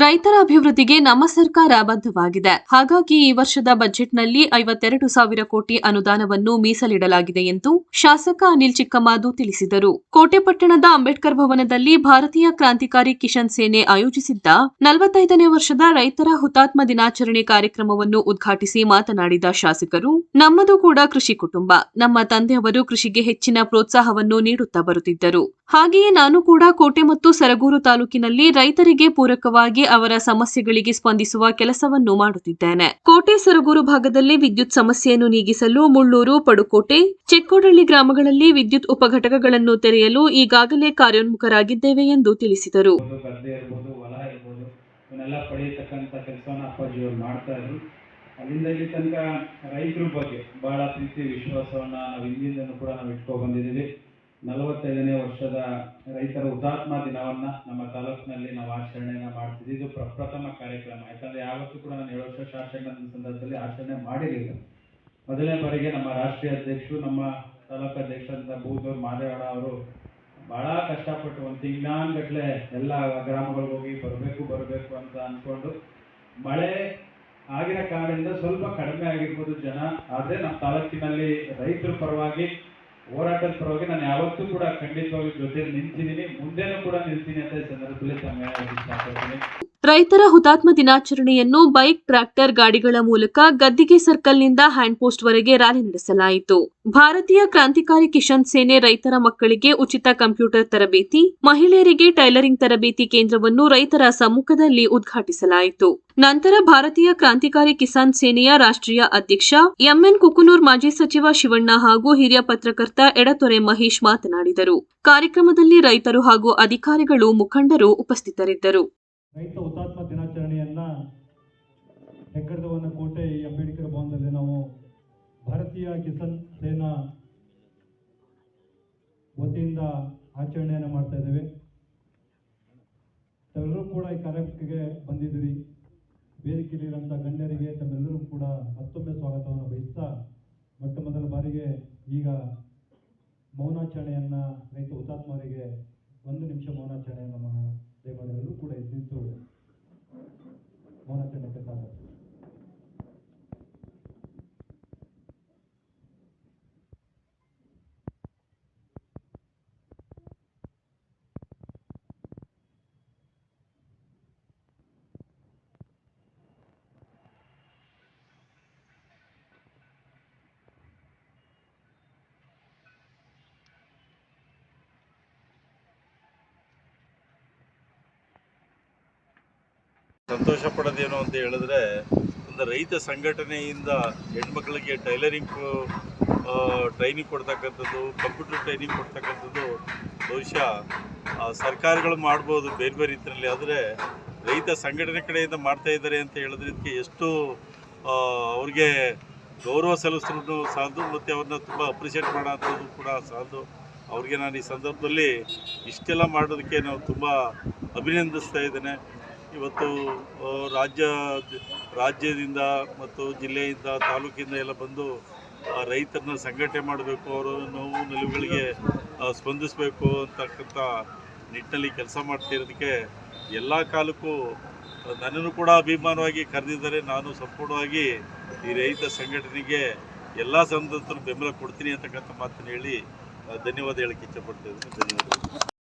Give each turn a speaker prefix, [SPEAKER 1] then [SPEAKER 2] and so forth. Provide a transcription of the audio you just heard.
[SPEAKER 1] ರೈತರ ಅಭಿವೃದ್ಧಿಗೆ ನಮ್ಮ ಸರ್ಕಾರ ಬದ್ಧವಾಗಿದೆ. ಹಾಗಾಗಿ ಈ ವರ್ಷದ ಬಜೆಟ್ನಲ್ಲಿ 52,000 ಕೋಟಿ ಅನುದಾನವನ್ನು ಮೀಸಲಿಡಲಾಗಿದೆ ಎಂದು ಶಾಸಕ ಅನಿಲ್ ಚಿಕ್ಕಮಾದು ತಿಳಿಸಿದರು. ಕೋಟೆ ಪಟ್ಟಣದ ಅಂಬೇಡ್ಕರ್ ಭವನದಲ್ಲಿ ಭಾರತೀಯ ಕ್ರಾಂತಿಕಾರಿ ಕಿಸಾನ್ ಸೇನೆ ಆಯೋಜಿಸಿದ್ದ 45ನೇ ವರ್ಷದ ರೈತರ ಹುತಾತ್ಮ ದಿನಾಚರಣೆ ಕಾರ್ಯಕ್ರಮವನ್ನು ಉದ್ಘಾಟಿಸಿ ಮಾತನಾಡಿದ ಶಾಸಕರು, ನಮ್ಮದು ಕೂಡ ಕೃಷಿ ಕುಟುಂಬ. ನಮ್ಮ ತಂದೆಯವರು ಕೃಷಿಗೆ ಹೆಚ್ಚಿನ ಪ್ರೋತ್ಸಾಹವನ್ನು ನೀಡುತ್ತಾ ಬರುತ್ತಿದ್ದರು. ಹಾಗೆಯೇ ನಾನು ಕೂಡ ಕೋಟೆ ಮತ್ತು ಸರಗೂರು ತಾಲೂಕಿನಲ್ಲಿ ರೈತರಿಗೆ ಪೂರಕವಾಗಿ ಅವರ ಸಮಸ್ಯೆಗಳಿಗೆ ಸ್ಪಂದಿಸುವ ಕೆಲಸವನ್ನು ಮಾಡುತ್ತಿದ್ದೇನೆ. ಕೋಟೆ ಸರಗೂರು ಭಾಗದಲ್ಲಿ ವಿದ್ಯುತ್ ಸಮಸ್ಯೆಯನ್ನು ನೀಗಿಸಲು ಮುಳ್ಳೂರು, ಪಡುಕೋಟೆ, ಚಿಕ್ಕೋಡಳ್ಳಿ ಗ್ರಾಮಗಳಲ್ಲಿ ವಿದ್ಯುತ್ ಉಪಘಟಕಗಳನ್ನು ತೆರೆಯಲು ಈಗಾಗಲೇ ಕಾರ್ಯೋನ್ಮುಖರಾಗಿದ್ದೇವೆ ಎಂದು ತಿಳಿಸಿದರು.
[SPEAKER 2] ಅಲ್ಲಿಂದ ಇಲ್ಲಿ ತನಕ ರೈತರ ಬಗ್ಗೆ ಬಹಳ ಪ್ರೀತಿ ವಿಶ್ವಾಸವನ್ನ ನಾವು ಹಿಂದಿಂದನೂ ಕೂಡ ನಾವು ಇಟ್ಕೊಂಡು ಬಂದಿದ್ದೀವಿ. 45ನೇ ವರ್ಷದ ರೈತರ ಹುತಾತ್ಮ ದಿನವನ್ನ ನಮ್ಮ ತಾಲೂಕಿನಲ್ಲಿ ನಾವು ಆಚರಣೆಯನ್ನ ಮಾಡ್ತಿದ್ವಿ. ಇದು ಪ್ರಪ್ರಥಮ ಕಾರ್ಯಕ್ರಮ. ಯಾಕಂದ್ರೆ ಯಾವತ್ತೂ ಕೂಡ ನಾನು 7 ವರ್ಷ ಶಾಸಕನ ಸಂದರ್ಭದಲ್ಲಿ ಆಚರಣೆ ಮಾಡಿರಲಿಲ್ಲ. ಮೊದಲನೇ ಬಾರಿಗೆ ನಮ್ಮ ರಾಷ್ಟ್ರೀಯ ಅಧ್ಯಕ್ಷರು, ನಮ್ಮ ತಾಲೂಕು ಅಧ್ಯಕ್ಷರಾದ ಬೂದೂರು ಮಾದೇವಣ್ಣ ಅವರು ಬಹಳ ಕಷ್ಟಪಟ್ಟು ಒಂದು ತಿಂಗಳಾನ್ಗಟ್ಲೆ ಎಲ್ಲ ಗ್ರಾಮಗಳಿಗೆ ಹೋಗಿ ಬರಬೇಕು ಅಂತ ಅನ್ಕೊಂಡು, ಮಳೆ ಆಗಿರೋ ಕಾರಣದಿಂದ ಸ್ವಲ್ಪ ಕಡಿಮೆ ಆಗಿರ್ಬೋದು ಜನ, ಆದರೆ ನಮ್ಮ ತಾಲೂಕಿನಲ್ಲಿ ರೈತರ ಪರವಾಗಿ ಹೋರಾಟದ ಪರವಾಗಿ ನಾನು ಯಾವತ್ತೂ ಕೂಡ ಖಂಡಿತವಾಗಿ ಜೊತೆ ನಿಂತಿದ್ದೀನಿ, ಮುಂದೆನೂ ಕೂಡ ನಿಲ್ತೀನಿ ಅಂತ ಈ ಸಂದರ್ಭದಲ್ಲಿ ಇಷ್ಟಪಡ್ತೀನಿ.
[SPEAKER 1] ರೈತರ ಹುತಾತ್ಮ ದಿನಾಚರಣೆಯನ್ನು ಬೈಕ್, ಟ್ರ್ಯಾಕ್ಟರ್ ಗಾಡಿಗಳ ಮೂಲಕ ಗದ್ದಿಗೆ ಸರ್ಕಲ್ನಿಂದ ಹ್ಯಾಂಡ್ ಪೋಸ್ಟ್ ವರೆಗೆ ರ್ಯಾಲಿ ನಡೆಸಲಾಯಿತು. ಭಾರತೀಯ ಕ್ರಾಂತಿಕಾರಿ ಕಿಸಾನ್ ಸೇನೆ ರೈತರ ಮಕ್ಕಳಿಗೆ ಉಚಿತ ಕಂಪ್ಯೂಟರ್ ತರಬೇತಿ, ಮಹಿಳೆಯರಿಗೆ ಟೈಲರಿಂಗ್ ತರಬೇತಿ ಕೇಂದ್ರವನ್ನು ರೈತರ ಸಮ್ಮುಖದಲ್ಲಿ ಉದ್ಘಾಟಿಸಲಾಯಿತು. ನಂತರ ಭಾರತೀಯ ಕ್ರಾಂತಿಕಾರಿ ಕಿಸಾನ್ ಸೇನೆಯ ರಾಷ್ಟ್ರೀಯ ಅಧ್ಯಕ್ಷ ಎಂಎನ್ ಕುಕನೂರ್, ಮಾಜಿ ಸಚಿವ ಶಿವಣ್ಣ ಹಾಗೂ ಹಿರಿಯ ಪತ್ರಕರ್ತ ಎಡತೊರೆ ಮಹೇಶ್ ಮಾತನಾಡಿದರು. ಕಾರ್ಯಕ್ರಮದಲ್ಲಿ ರೈತರು ಹಾಗೂ ಅಧಿಕಾರಿಗಳು, ಮುಖಂಡರು ಉಪಸ್ಥಿತರಿದ್ದರು.
[SPEAKER 3] ರೈತ ಹುತಾತ್ಮ ದಿನಾಚರಣೆಯನ್ನು ಹೆಗ್ಗಡದವನ ಕೋಟೆ ಅಂಬೇಡ್ಕರ್ ಭವನದಲ್ಲಿ ನಾವು ಭಾರತೀಯ ಕಿಸಾನ್ ಸೇನಾ ವತಿಯಿಂದ ಆಚರಣೆಯನ್ನು ಮಾಡ್ತಾ ಇದ್ದೇವೆ. ತಾವೆಲ್ಲರೂ ಕೂಡ ಈ ಕಾರ್ಯಕ್ರಮಕ್ಕೆ ಬಂದಿದ್ದೀರಿ. ವೇದಿಕೆಯಲ್ಲಿರುವಂಥ ಗಣ್ಯರಿಗೆ ತಮ್ಮೆಲ್ಲರೂ ಕೂಡ ಮತ್ತೊಮ್ಮೆ ಸ್ವಾಗತವನ್ನು ಬಯಸ್ತಾ, ಮೊಟ್ಟ ಮೊದಲ ಬಾರಿಗೆ ಈಗ ಮೌನಾಚರಣೆಯನ್ನು ರೈತ ಹುತಾತ್ಮರಿಗೆ 1 ನಿಮಿಷ ಮೌನಾಚರಣೆಯನ್ನು ದಯಮಾಡಿ ಕೂಡ ಎದ್ದಿದ್ದು ಮೌನಾಚರಣೆಗೆ ಸಾಧ್ಯ.
[SPEAKER 4] ಸಂತೋಷ ಪಡೋದೇನು ಅಂತ ಹೇಳಿದ್ರೆ, ಒಂದು ರೈತ ಸಂಘಟನೆಯಿಂದ ಹೆಣ್ಮಕ್ಳಿಗೆ ಟೈಲರಿಂಗ್ ಟ್ರೈನಿಂಗ್ ಕೊಡ್ತಕ್ಕಂಥದ್ದು, ಕಂಪ್ಯೂಟರ್ ಟ್ರೈನಿಂಗ್ ಕೊಡ್ತಕ್ಕಂಥದ್ದು ಬಹುಶಃ ಸರ್ಕಾರಗಳು ಮಾಡ್ಬೋದು ಬೇರೆ ಬೇರೆ ರೀತಿಯಲ್ಲಿ. ಆದರೆ ರೈತ ಸಂಘಟನೆ ಕಡೆಯಿಂದ ಮಾಡ್ತಾ ಇದ್ದಾರೆ ಅಂತ ಹೇಳಿದ್ರೆ ಇದಕ್ಕೆ ಎಷ್ಟು ಅವ್ರಿಗೆ ಗೌರವ ಸಲ್ಲಿಸೋದು ಸಾಲದು, ಮತ್ತು ಅವ್ರನ್ನ ತುಂಬ ಅಪ್ರಿಷಿಯೇಟ್ ಮಾಡೋಂಥದ್ದು ಕೂಡ ಸಾಲದು. ಅವ್ರಿಗೆ ನಾನು ಈ ಸಂದರ್ಭದಲ್ಲಿ ಇಷ್ಟೆಲ್ಲ ಮಾಡೋದಕ್ಕೆ ನಾವು ತುಂಬ ಅಭಿನಂದಿಸ್ತಾ ಇದ್ದೇನೆ. ಇವತ್ತು ರಾಜ್ಯದಿಂದ ಮತ್ತು ಜಿಲ್ಲೆಯಿಂದ, ತಾಲೂಕಿಂದ ಎಲ್ಲ ಬಂದು ರೈತರನ್ನ ಸಂಘಟನೆ ಮಾಡಬೇಕು, ಅವರ ನೋವು ನಿಲುವುಗಳಿಗೆ ಸ್ಪಂದಿಸಬೇಕು ಅಂತಕ್ಕಂಥ ನಿಟ್ಟಿನಲ್ಲಿ ಕೆಲಸ ಮಾಡ್ತಿರೋದಕ್ಕೆ ಎಲ್ಲ ಕಾಲಕ್ಕೂ ನನ್ನನ್ನು ಕೂಡ ಅಭಿಮಾನವಾಗಿ ಕರೆದಿದ್ದಾರೆ. ನಾನು ಸಂಪೂರ್ಣವಾಗಿ ಈ ರೈತ ಸಂಘಟನೆಗೆ ಎಲ್ಲ ಸಂದರ್ಭದಲ್ಲೂ ಬೆಂಬಲ ಕೊಡ್ತೀನಿ ಅಂತಕ್ಕಂಥ ಮಾತನ್ನು ಹೇಳಿ ಧನ್ಯವಾದ ಹೇಳಕ್ಕೆ ಇಷ್ಟಪಡ್ತಾ ಇದ್ದೀನಿ. ಧನ್ಯವಾದಗಳು.